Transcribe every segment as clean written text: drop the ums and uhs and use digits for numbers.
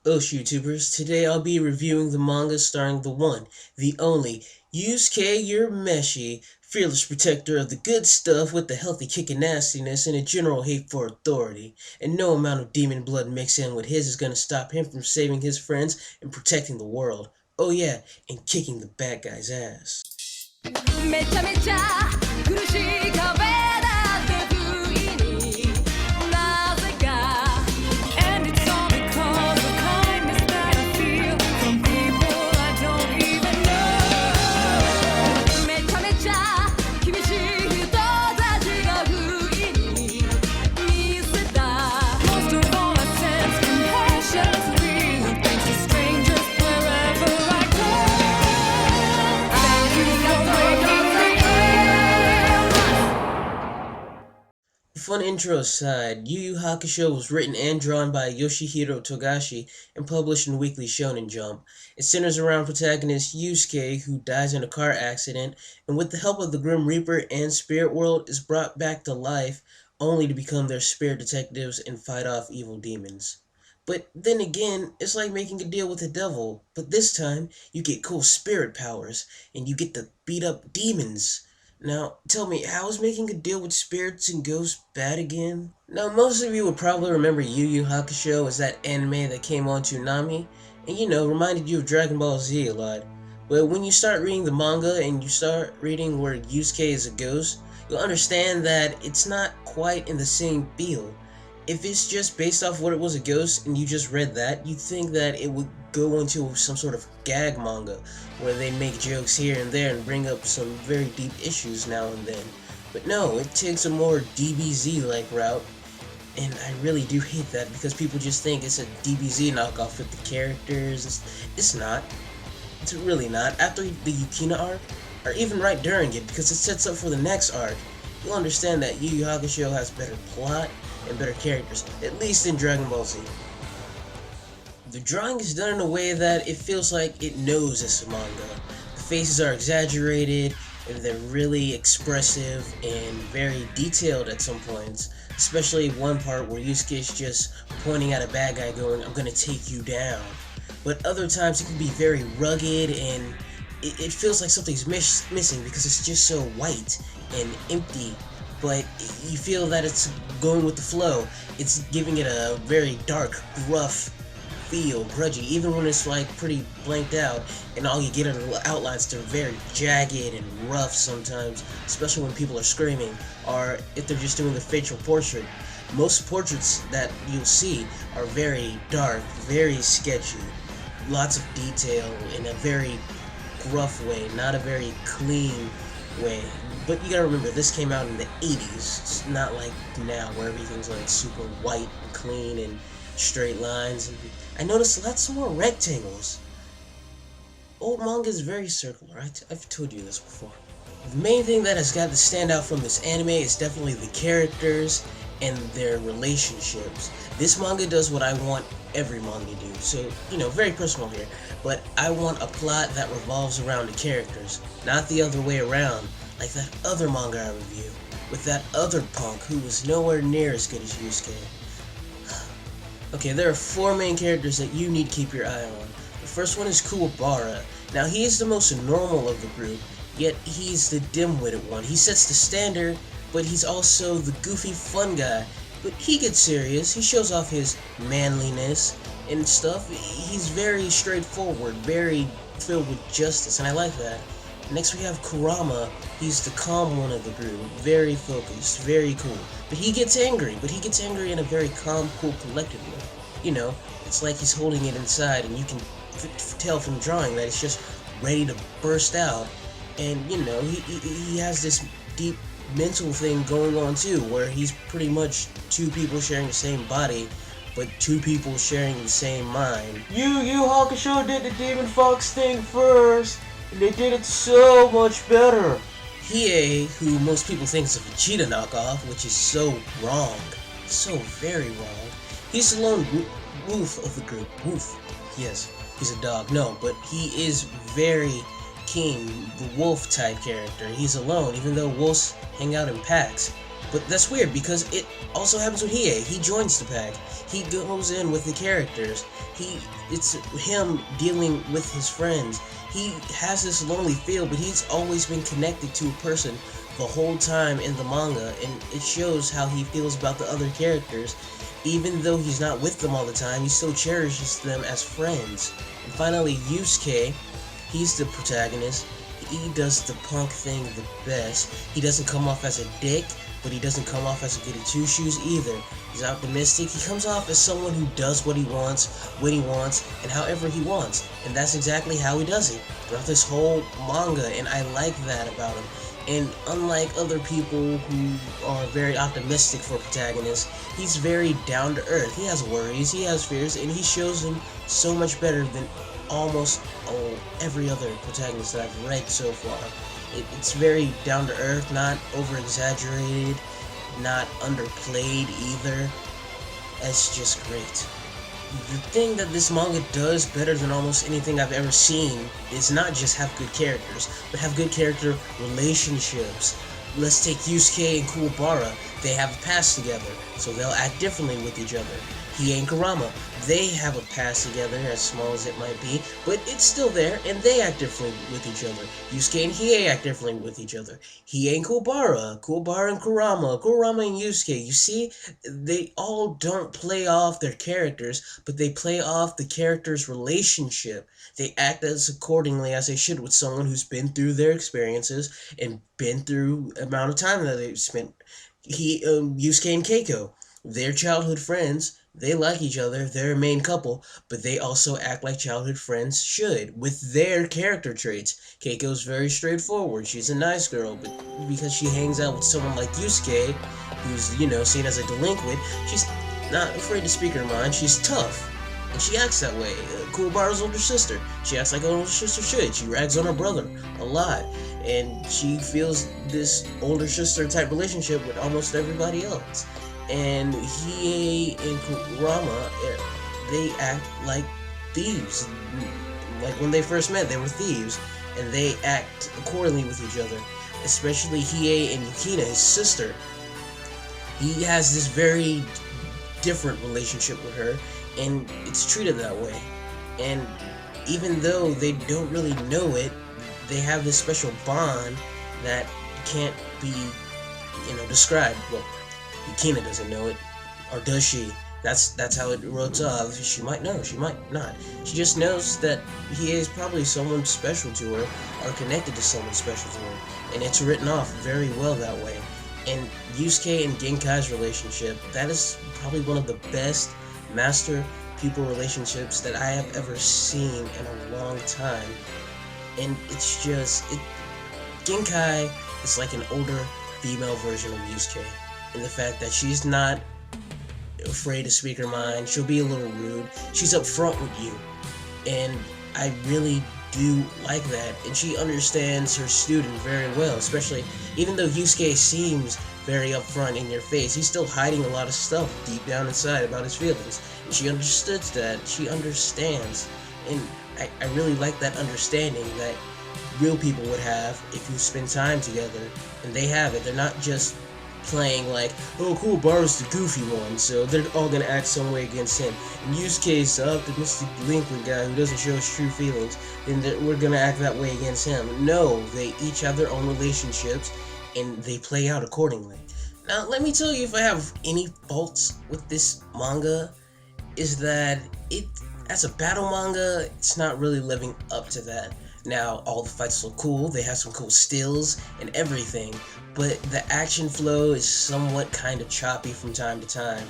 YouTubers, today I'll be reviewing the manga starring the one, the only, Yusuke Urameshi, fearless protector of the good stuff with the healthy kick of nastiness and a general hate for authority. And no amount of demon blood mixed in with his is gonna stop him from saving his friends and protecting the world. Oh yeah, and kicking the bad guy's ass. めちゃめちゃ苦しい壁だって不意になぜか And it's all because of kindness that I feel from people I don't even know めちゃめちゃ厳しい人たちが不意に見せた Most of all I sense compassion for real Thanks to strangers wherever I go Thank you for Fun intro aside, Yu Hakusho was written and drawn by Yoshihiro Togashi and published in Weekly Shonen Jump. It centers around protagonist Yusuke, who dies in a car accident, and with the help of the Grim Reaper and Spirit World is brought back to life, only to become their spirit detectives and fight off evil demons. But then again, it's like making a deal with the devil, but this time, you get cool spirit powers, and you get to beat up demons. Now, tell me, how is making a deal with spirits and ghosts bad again? Now, most of you would probably remember Yu Yu Hakusho as that anime that came on Toonami, and reminded you of Dragon Ball Z a lot. But when you start reading the manga and you start reading where Yusuke is a ghost, you'll understand that it's not quite in the same feel. If it's just based off what it was a ghost and you just read that, you'd think that it would go into some sort of gag manga where they make jokes here and there and bring up some very deep issues now and then. But no, it takes a more DBZ-like route, and I really do hate that because people just think it's a DBZ knockoff with the characters. It's not. It's really not. After the Yukina arc, or even right during it, because it sets up for the next arc, you'll understand that Yu Yu Hakusho has better plot and better characters, at least in Dragon Ball Z. The drawing is done in a way that it feels like it knows it's a manga. The faces are exaggerated, and they're really expressive and very detailed at some points, especially one part where Yusuke is just pointing at a bad guy going, "I'm gonna take you down." But other times it can be very rugged and it feels like something's missing because it's just so white and empty. But you feel that it's going with the flow. It's giving it a very dark, gruff feel, grudgy, even when it's like pretty blanked out, and all you get are the outlines. They're very jagged and rough sometimes, especially when people are screaming, or if they're just doing the facial portrait. Most portraits that you'll see are very dark, very sketchy, lots of detail in a very gruff way, not a very clean way. But you gotta remember, this came out in the 80s. It's not like now where everything's like super white and clean and straight lines. And I noticed lots more rectangles. Old manga is very circular. I've told you this before. The main thing that has got to stand out from this anime is definitely the characters and their relationships. This manga does what I want every manga to do. So, very personal here. But I want a plot that revolves around the characters, not the other way around. Like that other manga I review, with that other punk who was nowhere near as good as Yusuke. Okay, there are 4 main characters that you need to keep your eye on. The first one is Kuwabara. Now, he is the most normal of the group, yet he's the dim-witted one. He sets the standard, but he's also the goofy fun guy. But he gets serious, he shows off his manliness and stuff. He's very straightforward, very filled with justice, and I like that. Next we have Kurama. He's the calm one of the group, very focused, very cool. But he gets angry in a very calm, cool, collected way. It's like he's holding it inside, and you can tell from drawing that it's just ready to burst out. And, he has this deep mental thing going on too, where he's pretty much 2 people sharing the same body, but 2 people sharing the same mind. Yu Hakusho did the Demon Fox thing first, and they did it so much better. Hiei, who most people think is a Vegeta knockoff, which is so wrong, so very wrong. He's the lone wolf of the group. Wolf. Yes, he's a dog. No, but he is very King, the wolf type character. He's alone, even though wolves hang out in packs. But that's weird because it also happens with Hiei. He joins the pack. He goes in with the characters. It's him dealing with his friends. He has this lonely feel, but he's always been connected to a person the whole time in the manga, and it shows how he feels about the other characters. Even though he's not with them all the time, he still cherishes them as friends. And finally, Yusuke, he's the protagonist. He does the punk thing the best. He doesn't come off as a dick, but he doesn't come off as a goody two-shoes either. He's optimistic. He comes off as someone who does what he wants, when he wants, and however he wants. And that's exactly how he does it throughout this whole manga, and I like that about him. And unlike other people who are very optimistic for protagonists, he's very down to earth. He has worries, he has fears, and he shows them so much better than almost every other protagonist that I've read so far. It's very down to earth, not over exaggerated, not underplayed either. It's just great. The thing that this manga does better than almost anything I've ever seen is not just have good characters, but have good character relationships. Let's take Yusuke and Kuwabara. They have a past together, so they'll act differently with each other. Hiei and Kurama, they have a past together, as small as it might be, but it's still there, and they act differently with each other. Yusuke and Hiei act differently with each other. Hiei and Kuwabara and Kurama and Yusuke, you see, they all don't play off their characters, but they play off the character's relationship. They act as accordingly as they should with someone who's been through their experiences and been through the amount of time that they've spent. Yusuke and Keiko, they're childhood friends. They like each other, they're a main couple, but they also act like childhood friends should, with their character traits. Keiko's very straightforward, she's a nice girl, but because she hangs out with someone like Yusuke, who's, seen as a delinquent, she's not afraid to speak her mind, she's tough. And she acts that way. Kuwabara's older sister, she acts like an older sister should. She rags on her brother a lot, and she feels this older sister type relationship with almost everybody else. And Hiei and Kurama, they act like thieves. Like when they first met, they were thieves, and they act accordingly with each other. Especially Hiei and Yukina, his sister. He has this very different relationship with her, and it's treated that way. And even though they don't really know it, they have this special bond that can't be, described. Well, Yukina doesn't know it, or does she? That's how it wrote off. She might know, she might not. She just knows that he is probably someone special to her, or connected to someone special to her, and it's written off very well that way. And Yusuke and Genkai's relationship, that is probably one of the best master-pupil relationships that I have ever seen in a long time. And it's just, Genkai is like an older female version of Yusuke, in the fact that she's not afraid to speak her mind. She'll be a little rude. She's upfront with you, and I really do like that. And she understands her student very well, especially even though Yusuke seems very upfront in your face, he's still hiding a lot of stuff deep down inside about his feelings. And she understood that. She understands, and I really like that understanding that real people would have if you spend time together, and they have it. They're not just playing like, oh, Kuwabara's the goofy one, so they're all gonna act some way against him. And Yusuke's the optimistic delinquent guy who doesn't show his true feelings, then we're gonna act that way against him. No, they each have their own relationships, and they play out accordingly. Now, let me tell you, if I have any faults with this manga, is that as a battle manga, it's not really living up to that. Now, all the fights look cool, they have some cool stills and everything, but the action flow is somewhat kind of choppy from time to time.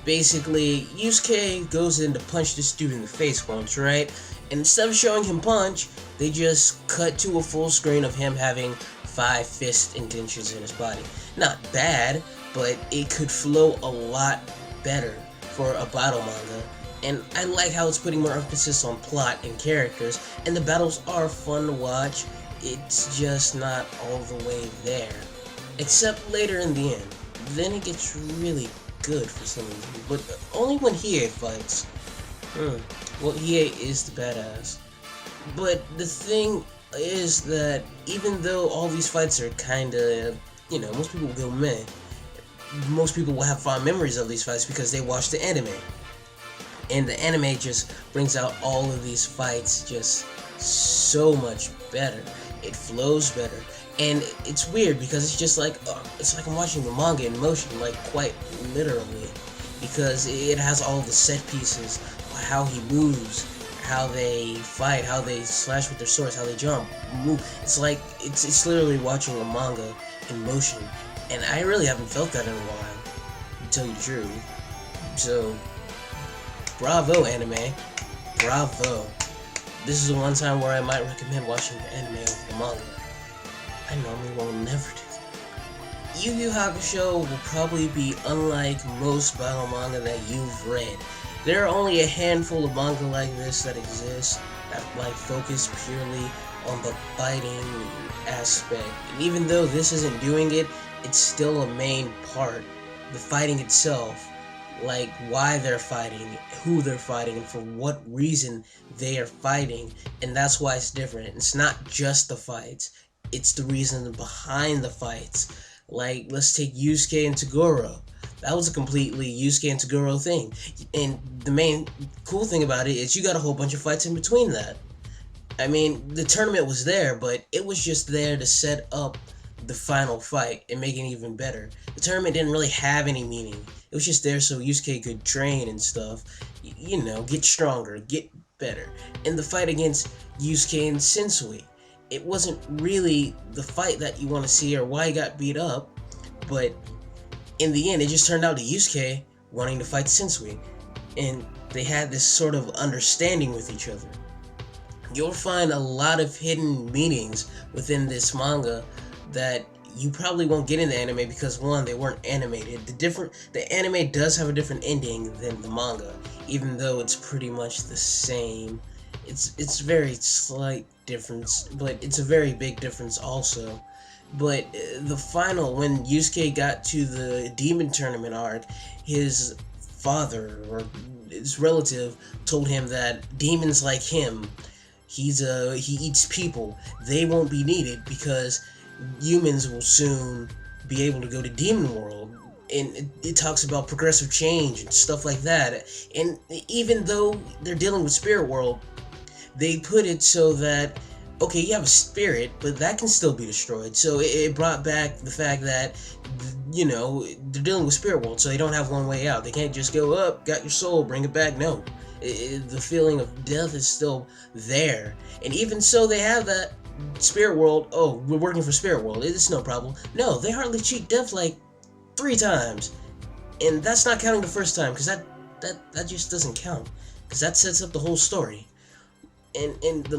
Basically, Yusuke goes in to punch this dude in the face once, right? And instead of showing him punch, they just cut to a full screen of him having 5 fist indentions in his body. Not bad, but it could flow a lot better for a battle manga. And I like how it's putting more emphasis on plot and characters, and the battles are fun to watch. It's just not all the way there. Except later in the end. Then it gets really good for some reason, but only when Hiei fights. Well, Hiei is the badass. But the thing is that even though all these fights are kinda, most people go meh, most people will have fond memories of these fights because they watched the anime. And the anime just brings out all of these fights just so much better. It flows better. And it's weird because it's like I'm watching the manga in motion, like quite literally, because it has all the set pieces, how he moves, how they fight, how they slash with their swords, how they jump, move. It's literally watching a manga in motion, and I really haven't felt that in a while, to tell you the truth. So, bravo anime, bravo. This is the one time where I might recommend watching the anime over the manga. I normally will never do that. Yu Hakusho will probably be unlike most battle manga that you've read. There are only a handful of manga like this that exist that focus purely on the fighting aspect. And even though this isn't doing it, it's still a main part. The fighting itself, like why they're fighting, who they're fighting, and for what reason they are fighting, and that's why it's different. It's not just the fights, it's the reason behind the fights. Like, let's take Yusuke and Toguro. That was a completely Yusuke and Toguro thing. And the main cool thing about it is you got a whole bunch of fights in between that. I mean, the tournament was there, but it was just there to set up the final fight and make it even better. The tournament didn't really have any meaning. It was just there so Yusuke could train and stuff, get stronger, get better. And the fight against Yusuke and Sensui, it wasn't really the fight that you want to see or why he got beat up, but in the end, it just turned out to Yusuke wanting to fight Sensui, and they had this sort of understanding with each other. You'll find a lot of hidden meanings within this manga that you probably won't get in the anime because, one, they weren't animated. The anime does have a different ending than the manga, even though it's pretty much the same. It's very slight difference, but it's a very big difference also. But the final, when Yusuke got to the demon tournament arc, his father or his relative told him that demons like him, he eats people. They won't be needed because humans will soon be able to go to demon world. And it talks about progressive change and stuff like that. And even though they're dealing with spirit world, they put it so that, okay, you have a spirit, but that can still be destroyed. So it brought back the fact that, they're dealing with spirit world, so they don't have one way out. They can't just go up, got your soul, bring it back. No. The feeling of death is still there. And even so, they have that spirit world. Oh, we're working for spirit world. It's no problem. No, they hardly cheat death like 3 times. And that's not counting the first time, because that just doesn't count. Because that sets up the whole story. And in the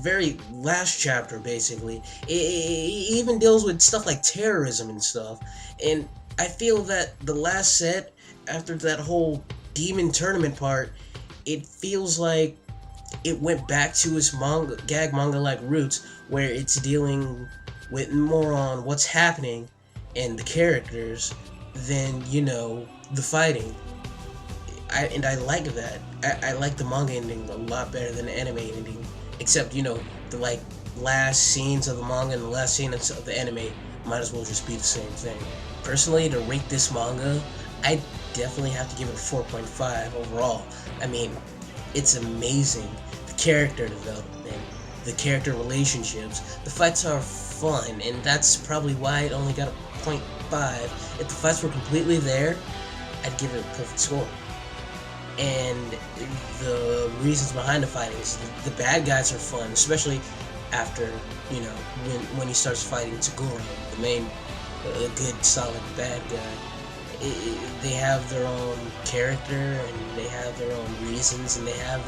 very last chapter, basically, it even deals with stuff like terrorism and stuff. And I feel that the last set, after that whole demon tournament part, it feels like it went back to its gag manga-like roots, where it's dealing with more on what's happening and the characters than, the fighting. I like that. I like the manga ending a lot better than the anime ending. Except, the last scenes of the manga and the last scenes of the anime might as well just be the same thing. Personally, to rate this manga, I definitely have to give it a 4.5 overall. I mean, it's amazing. The character development, the character relationships, the fights are fun, and that's probably why it only got a 0.5. If the fights were completely there, I'd give it a perfect score. And the reasons behind the fighting is the bad guys are fun, especially after, when he starts fighting Toguro, the main good solid bad guy. They have their own character, and they have their own reasons, and they have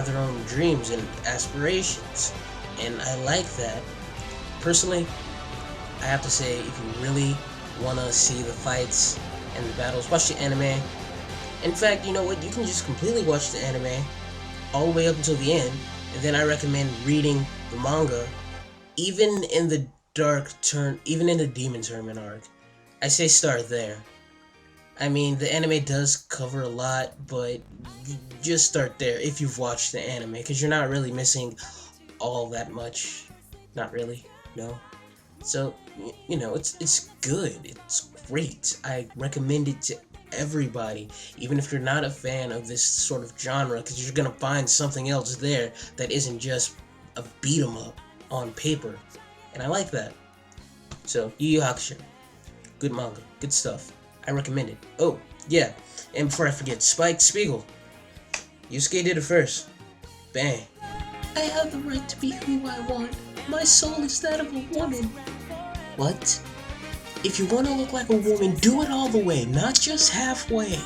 their own dreams and aspirations, and I like that. Personally, I have to say, if you really want to see the fights and the battles, watch the anime. In fact, you know what? You can just completely watch the anime all the way up until the end, and then I recommend reading the manga, even in the even in the demon tournament arc. I say start there. I mean, the anime does cover a lot, but just start there if you've watched the anime, because you're not really missing all that much. Not really, no. So, it's good. It's great. I recommend it to everybody, even if you're not a fan of this sort of genre, because you're gonna find something else there that isn't just a beat 'em up on paper, and I like that. So, Yu Yu Hakusho, good manga, good stuff. I recommend it. Oh yeah, and before I forget, Spike Spiegel, Yusuke did it first. Bang. I have the right to be who I want. My soul is that of a woman. What? If you want to look like a woman, do it all the way, not just halfway.